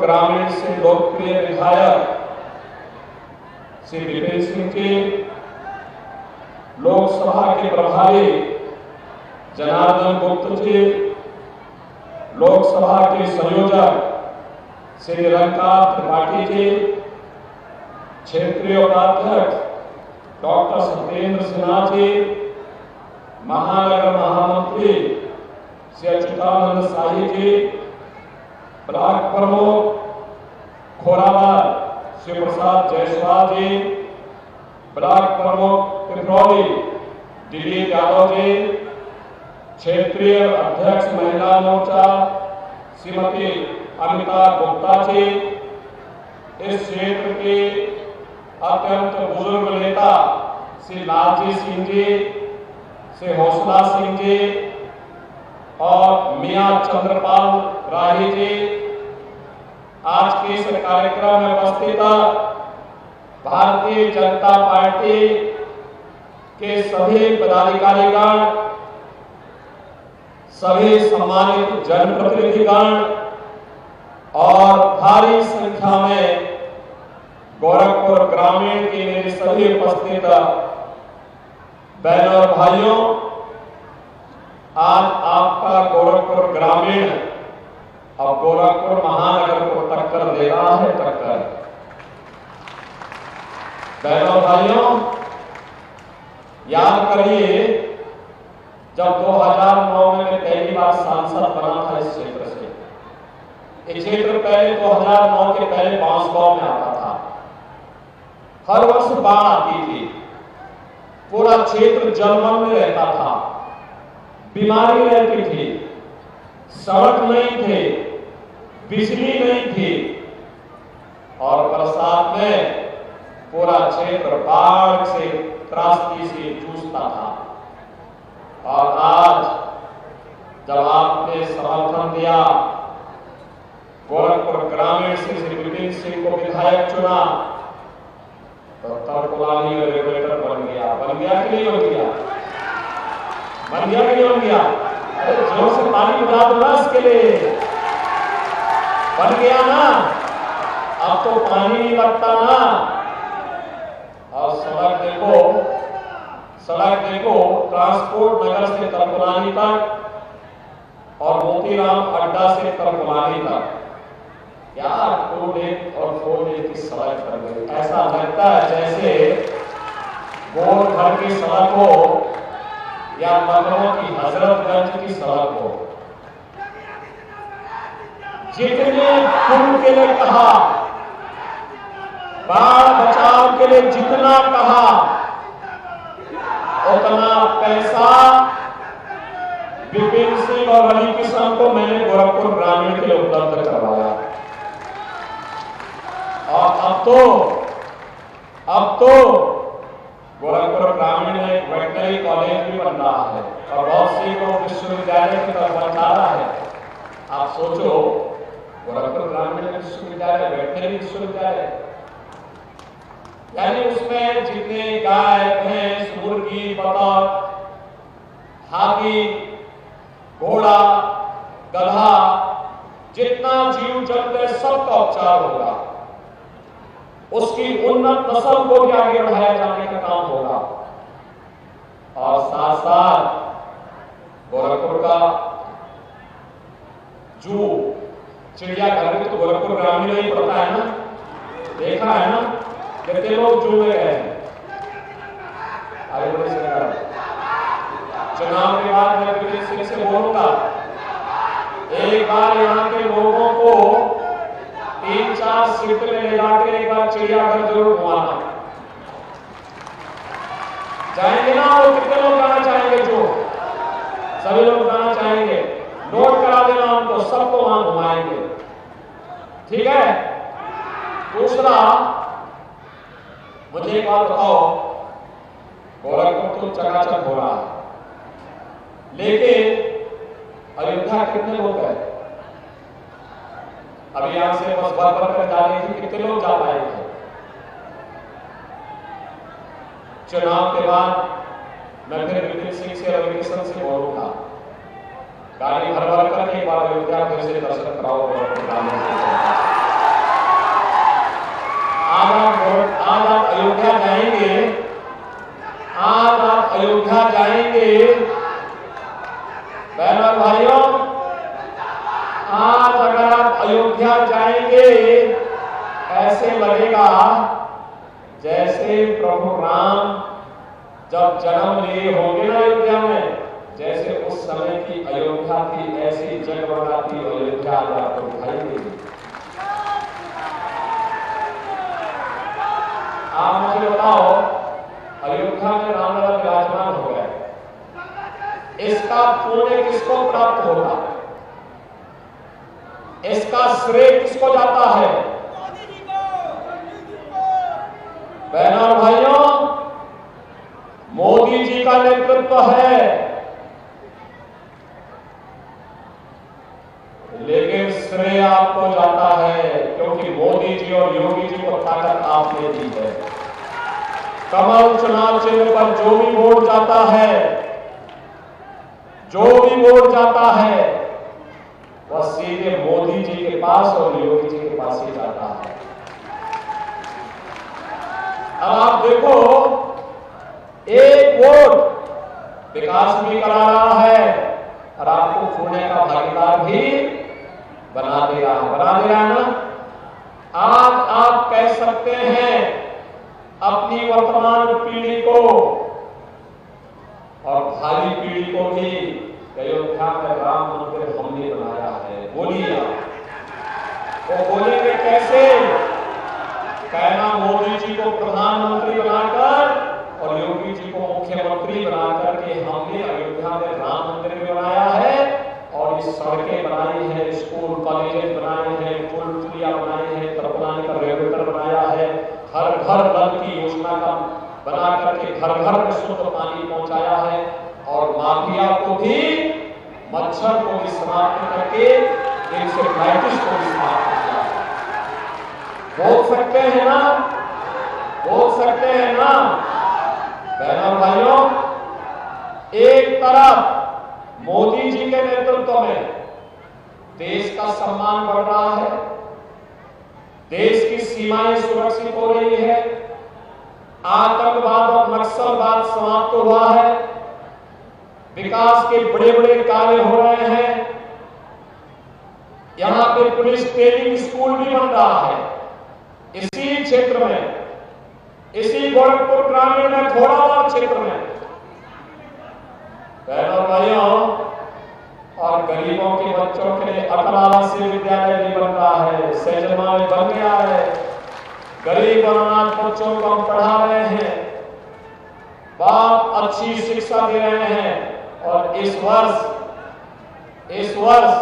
ग्रामीण से लोकप्रिय विधायक श्री विपिन सिंह जी, लोकसभा के प्रभारी जनार्दन गुप्त जी, लोकसभा के संयोजक श्री निरंकार त्रिपाठी जी, क्षेत्रीय उपाध्यक्ष डॉक्टर सत्येंद्र सिन्हा जी, महानगर महामंत्री श्री अच्युतानंद शाही जी, ब्लॉक प्रमुख खोराबाद श्री प्रसाद जायसवाल जी, ब्लॉक प्रमुख पिपरौली दिलीप यादव जी, क्षेत्रीय अध्यक्ष महिला मोर्चा श्रीमती अमिता गुप्ता जी, इस क्षेत्र के अत्यंत बुजुर्ग नेता श्री लालजी सिंह जी, श्री हौसला सिंह जी और मियां चंद्रपाल राही जी, आज के इस कार्यक्रम में उपस्थित भारतीय जनता पार्टी के सभी पदाधिकारीगण, सभी सम्मानित जनप्रतिनिधिगण और भारी संख्या में गोरखपुर ग्रामीण के मेरे सभी उपस्थित बहनों और भाइयों, आज आपका गोरखपुर ग्रामीण अब गोरखपुर महानगर को टक्कर दे रहा है। टक्कर बहनों भाइयों, याद करिए जब 2009 में मैं पहली बार सांसद बना था इस क्षेत्र से। ये क्षेत्र पहले 2009 के पहले बांसगांव में आता था। हर वर्ष बाढ़ आती थी, पूरा क्षेत्र जलमग्न में रहता था, बीमारी रहती थी, सड़क नहीं थे, बिजली नहीं थी और बरसात में पूरा क्षेत्र बाढ़ से त्रासदी से जूझता था। और आज जब आपने समर्थन दिया, गोरखपुर ग्रामीण से श्री विपिन सिंह को विधायक चुना, तो तर्कवानी में रेगुलेटर बन गया। बन गया कि नहीं बन गया? बन गया कि नहीं बन गया? अरे जोर से पानी बजा दो इसके लिए। बन गया ना? अब तो पानी नहीं लगता ना। और सड़क देखो ट्रांसपोर्ट नगर से तर्कवानी तक और मोतीराम अड्डा से तर्कवानी तक क्या 2 लेन और 4 लेन की सड़क कर गई। ऐसा लगता है जैसे गोरखपुर की सड़क हो या लखनऊ की हजरतगंज की सड़क हो। जितने पुल के लिए कहा, बाढ़ बचाव के लिए जितना कहा, उतना पैसा विपिन सिंह और अली किशन को मैंने गोरखपुर ग्रामीण के लिए उपलब्ध करवाया। और अब तो गोरखपुर ग्रामीण में एक वेटनरी कॉलेज भी बन रहा है और बहुत सी को विश्वविद्यालय की तरफ बढ़ा रहा है। आप सोचो, गोरखपुर ग्रामीण विश्वविद्यालय वेटनरी विश्वविद्यालय, यानी उसमें जितने गाय, भैंस, मुर्गी, बतख, हाथी, घोड़ा, गधा, जितना जीव जंतु है सबका उपचार होगा। उसकी उन्नत नस्ल को भी आगे बढ़ाया जाने का काम होगा। और साथ साथ गोरखपुर का जू, चिड़ियाघर भी तो गोरखपुर ग्रामीण में ही पड़ता है ना। देखा है ना कितने लोग जू में गए हैं। आगे बढ़े सरकार, चुनाव के बाद मैं विपिन सिंह से बोलूंगा, एक बार यहाँ के लोगों को 3-4 सीट में ले जाकर एक बार चिड़ियाघर जरूर घुमाना। जाएंगे ना? और कितने लोग जाना चाहेंगे? जो सभी लोग जाना चाहेंगे, नोट करा देना उनको, सबको वहां घुमाएंगे। ठीक है? दूसरा, मुझे एक बात बताओ, गोरखपुर तो चकाचक हो रहा है, लेकिन अयोध्या कितने लोग गए? अभी यहां से बस भर कर जा रही थी, कितने लोग जा पाएंगे? चुनाव के बाद मैं फिर विपिन सिंह से, रवि किशन से बोलूंगा, गाड़ी भर कर एक बार अयोध्या फिर से दर्शन कराओ। जाएंगे, बहनों और भाइयों, आज अगर आप अयोध्या जाएंगे ऐसे लगेगा जैसे प्रभु राम जब जन्म लिए होंगे ना अयोध्या में, जैसे उस समय की अयोध्या थी, ऐसी जगमगाती अयोध्या आज आपको दिखाई देगी। आप मुझे बताओ, अयोध्या में रामलला विराजमान हो गए, इसका पुण्य किसको प्राप्त होगा? इसका श्रेय किसको जाता है? बहनों और भाइयों, मोदी जी का नेतृत्व है, लेकिन श्रेय आपको जाता है, क्योंकि मोदी जी और योगी जी को ताकत आपने दी है। कमल चुनाव चिन्ह पर जो भी वोट जाता है, जो भी वोट जाता है, वह सीधे मोदी जी के पास और योगी जी के पास ही जाता है। अब आप देखो, एक वोट विकास भी करा रहा है और आपको पुण्य का भागीदार भी बना दे रहा है ना। आज आप कह सकते हैं अपनी वर्तमान पीढ़ी को और भावी पीढ़ी को भी, अयोध्या में राम मंदिर हमने बनाया है। बोलिए, वो बोलेंगे कैसे? कहना मोदी जी को प्रधानमंत्री बनाकर और योगी जी को मुख्यमंत्री बनाकर के हमने अयोध्या में राम मंदिर बनाया है, और ये सड़कें बनाई है, स्कूल कॉलेज बनाए हैं, पुल पुलिया बनाए हैं, तरपलाने का रेगुलेटर बनाया है, हर घर नल की योजना का बना करके घर घर में शुद्ध पानी पहुंचाया है, और माफिया को भी, मच्छर को भी समाप्त करके इंसेफ्लाइटिस को भी समाप्त किया। बोल सकते हैं ना? बोल सकते हैं ना? बहनों भाइयों, एक तरफ मोदी जी के नेतृत्व में देश का सम्मान बढ़ रहा है, देश की सीमाएं सुरक्षित हो रही है, आतंकवाद और नक्सलवाद समाप्त हुआ है, विकास के बड़े बड़े कार्य हो रहे हैं, यहां पे पुलिस ट्रेनिंग स्कूल भी बन रहा है इसी क्षेत्र में, इसी गोरखपुर ग्रामीण में, घोड़ावाल क्षेत्र में। बहनों भाइयों, और गरीबों के बच्चों के लिए अटल आवासीय विद्यालय भी बन रहा है, सैजमा में बन गया है, गरीब और अनाथ बच्चों को हम पढ़ा रहे हैं, बहुत अच्छी शिक्षा दे रहे हैं। और इस वर्ष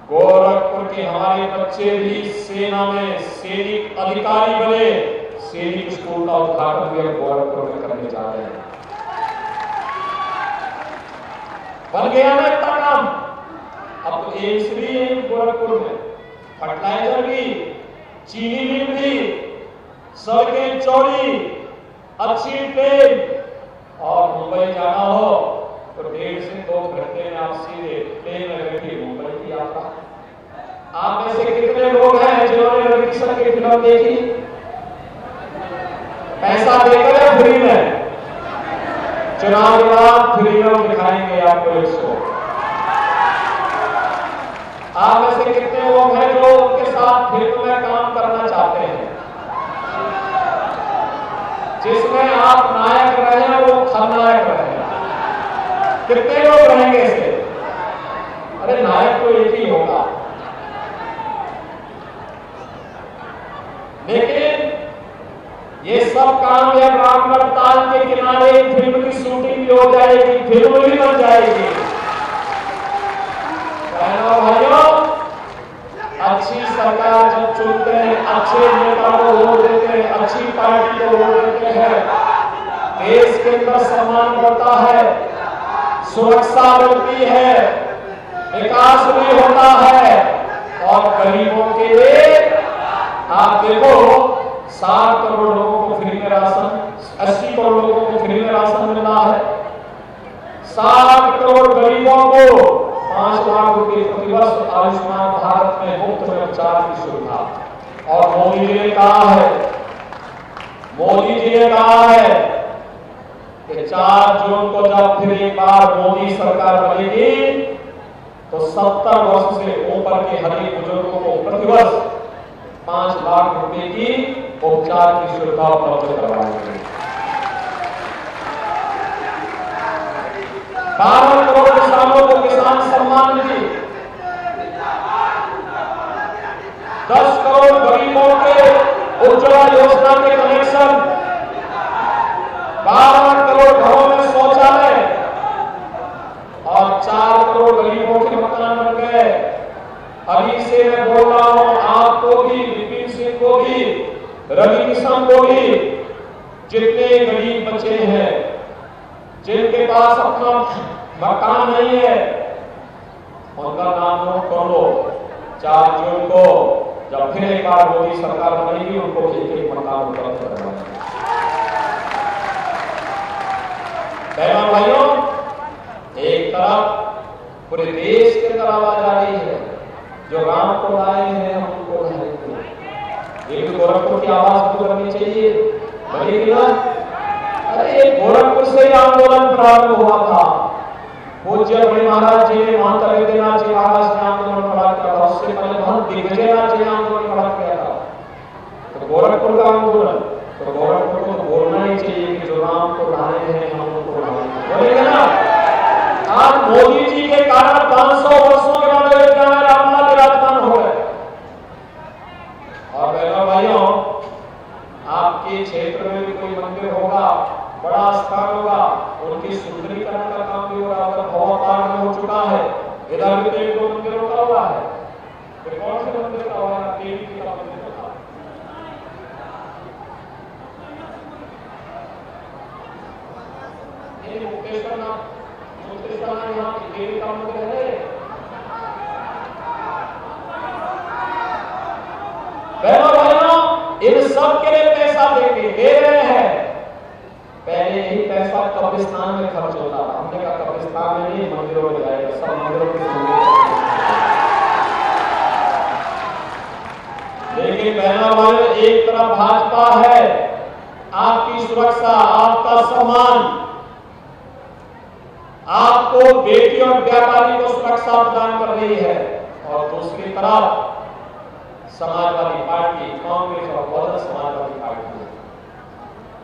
गोरखपुर के हमारे बच्चे भी सेना में सैनिक अधिकारी बने, सैनिक स्कूल का उद्घाटन भी हम गोरखपुर में करने जा रहे हैं। बन गया ना इतना काम। अब तो एम्स भी है गोरखपुर में, फर्टिलाइजर भी, चीनी मिल भी, सड़कें चौड़ी, अच्छी ट्रेन, और मुंबई जाना हो तो 1.5 से 2 घंटे में आप सीधे प्लेन में बैठे मुंबई की यात्रा। आप में से कितने लोग हैं जिन्होंने रणवीर सिंह की फिल्म देखी? पैसा देकर या फ्री में? चुनाव के बाद फ्री में दिखाएंगे आपको इसको। आप में से कितने लोग हैं जो उनके साथ फिल्म में काम करना चाहते हैं, जिसमें आप नायक रहे वो खलनायक रहे? कितने लोग रहेंगे इससे? अरे नायक तो एक ही होगा, लेकिन ये सब काम या रामगढ़ ताल के किनारे फिल्म की शूटिंग भी हो जाएगी, फिल्म भी बन जाएगी। भाइयों, अच्छी सरकार जब चुनते हैं, अच्छे नेता को वोट देते हैं, अच्छी पार्टी को वोट देते हैं, देश के अंदर सम्मान बढ़ता है, सुरक्षा बढ़ती है, विकास भी होता है, और गरीबों के लिए आप देखो 7 करोड़ लोगों को फ्री में राशन, 80 करोड़ लोगों को फ्री में राशन मिल रहा है, 7 करोड़ गरीबों को 5 लाख रुपए प्रतिवर्ष आयुष्मान भारत में मुफ्त में उपचार की सुविधा। और मोदी जी ने कहा है कि 4 जून को जब फिर एक बार मोदी सरकार बनेगी तो 70 वर्ष से ऊपर के हर एक बुजुर्गों को प्रतिवर्ष 5 लाख रुपए की उपचार की सुविधा उपलब्ध करवाएंगे। 12 करोड़ किसानों को किसान सम्मान निधि, 10 करोड़ गरीबों के उज्ज्वला योजना के कनेक्शन, 12 करोड़ घरों में शौचालय और 4 करोड़ गरीबों के मकान बन गए। अभी से मैं बोल रहा हूं, आपको भी, विपिन सिंह को भी, रवि किशन को भी, जितने गरीब बच्चे हैं, जिनके पास अपना मकान नहीं है, उनका नाम नोट कर लो। 4 जून को जब फिर एक बार मोदी सरकार बनेगी, उनको एक मकान उपलब्ध करवाएंगे। बहनों भाइयों, एक तरफ पूरे देश के अंदर आवाज आ रही है, जो राम को लाए हैं हम उनको लाएंगे। एक गोरखपुर की आवाज तो करनी चाहिए, बनेगी ना? अरे गोरखपुर से ही आंदोलन प्रारंभ हुआ था। पूज्य बड़े महाराज जी ने, महंत रविंद्रनाथ जी महाराज ने आंदोलन खड़ा किया था। उससे पहले महंत दिग्विजयनाथ जी ने आंदोलन खड़ा किया था। तो गोरखपुर का आंदोलन, तो गोरखपुर को तो बोलना ही चाहिए कि जो राम को लाए हैं हम उनको लाएंगे, बोलेंगे ना? आज मोदी जी के कारण 500 वर्षों के बाद अयोध्या में रामलला विराजमान हो गए। और बहनों भाइयों, आपके क्षेत्र में भी कोई मंदिर होगा, बड़ा स्थान होगा, उनकी सुंदरीकरण का काम भी होगा। अगर भवन पार में हो चुका है, इधर भी तो 1-2 मंदिरों का हुआ है, फिर कौन से मंदिर का हुआ है? देवी जी का मंदिर था। ये मुक्तेश्वर यहाँ की देवी का मंदिर है। बहनों भाइयों, इन सब के लिए पैसा देंगे, दे रहे हैं। पहले यही पैसा कब्रिस्तान में खर्च होता था। हमने कहा कब्रिस्तान में नहीं, मंदिरों में जाएगा, सब मंदिरों के लेकिन बहनों भाइयों, एक तरफ भाजपा है, आपकी सुरक्षा, आपका सम्मान, आपको बेटी और व्यापारी को सुरक्षा प्रदान कर रही है, और दूसरी तरफ समाजवादी पार्टी, कांग्रेस और बहुजन समाजवादी पार्टी,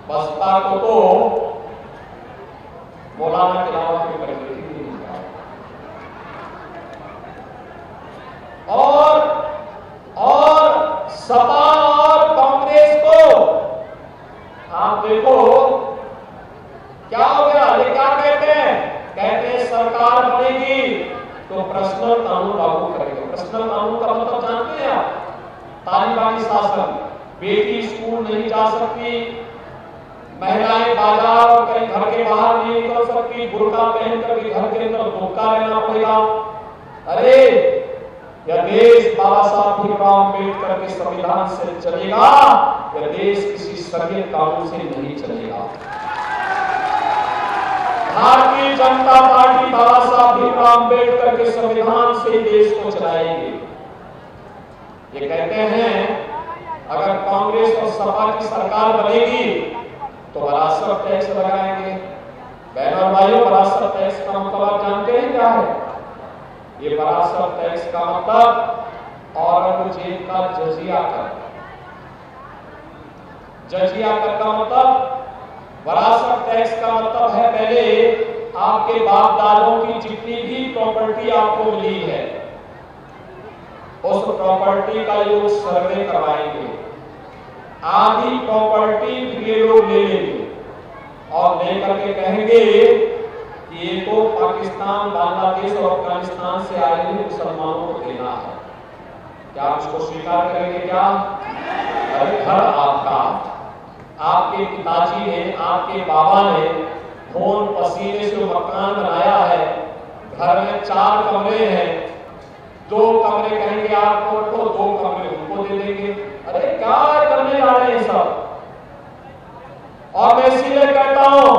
बसपा को तो मौलाना के अलावा कोई परिस्थिति नहीं है। और सपा और कांग्रेस को आप देखो क्या हो गया। ये क्या कहते हैं सरकार बनेगी तो पर्सनल कानून लागू करेंगे। पर्सनल कानून का मतलब जानते हैं आप? तालिबानी शासन, बेटी स्कूल नहीं जा सकती, महिलाएं बाजार और कहीं घर के बाहर नहीं निकल सकती, बुर्का पहनकर के घर के अंदर धोखा रहना पड़ेगा। अरे यह देश बाबा साहब भीमराव अम्बेडकर के संविधान से चलेगा, यह देश किसी शरीयत कानून से नहीं चलेगा। भारतीय जनता पार्टी बाबा साहब भीमराव अम्बेडकर के संविधान से देश को चलाएगी। ये कहते हैं अगर कांग्रेस और सपा की सरकार बनेगी तो वरासत टैक्स लगाएंगे। बहनों भाइयों, वरासत टैक्स का मतलब आप जानते हैं क्या है? ये वरासत टैक्स का मतलब औरंगजेब का जजिया कर। जजिया कर का मतलब, वरासत टैक्स का मतलब है पहले आपके बाप दादों की जितनी भी प्रॉपर्टी आपको मिली है, उस प्रॉपर्टी का लोग सर्वे करवाएंगे। आधी प्रॉपर्टी ये लोग ले लेंगे और लेकर के कहेंगे कि ये तो पाकिस्तान, बांग्लादेश और अफगानिस्तान से आए हुए मुसलमानों को देना है। क्या आप इसको स्वीकार करेंगे? क्या अरे घर आपका, आपके पिताजी ने, आपके बाबा ने खून पसीने से मकान बनाया है, घर में 4 कमरे हैं, 2 कमरे कहेंगे आपको रखो, 2 कमरे उनको दे देंगे। अरे क्या करने जा रहे हैं सब? और मैं इसीलिए कहता हूं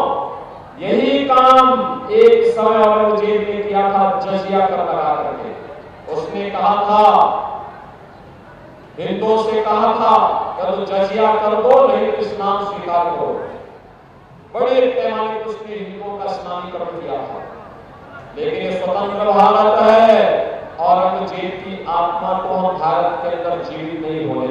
यही काम एक समय औरंगजेब ने किया था जजिया कर लगा करके। उसने कहा था, हिंदुओं से कहा था कि तो जजिया कर दो, नहीं तो इस्लाम स्वीकार करो। बड़े पैमाने पर उसने हिंदुओं का इस्लामीकरण किया था। लेकिन ये स्वतंत्र भारत है, औरंगजेब की आत्मा को हम भारत के अंदर जीवित नहीं होने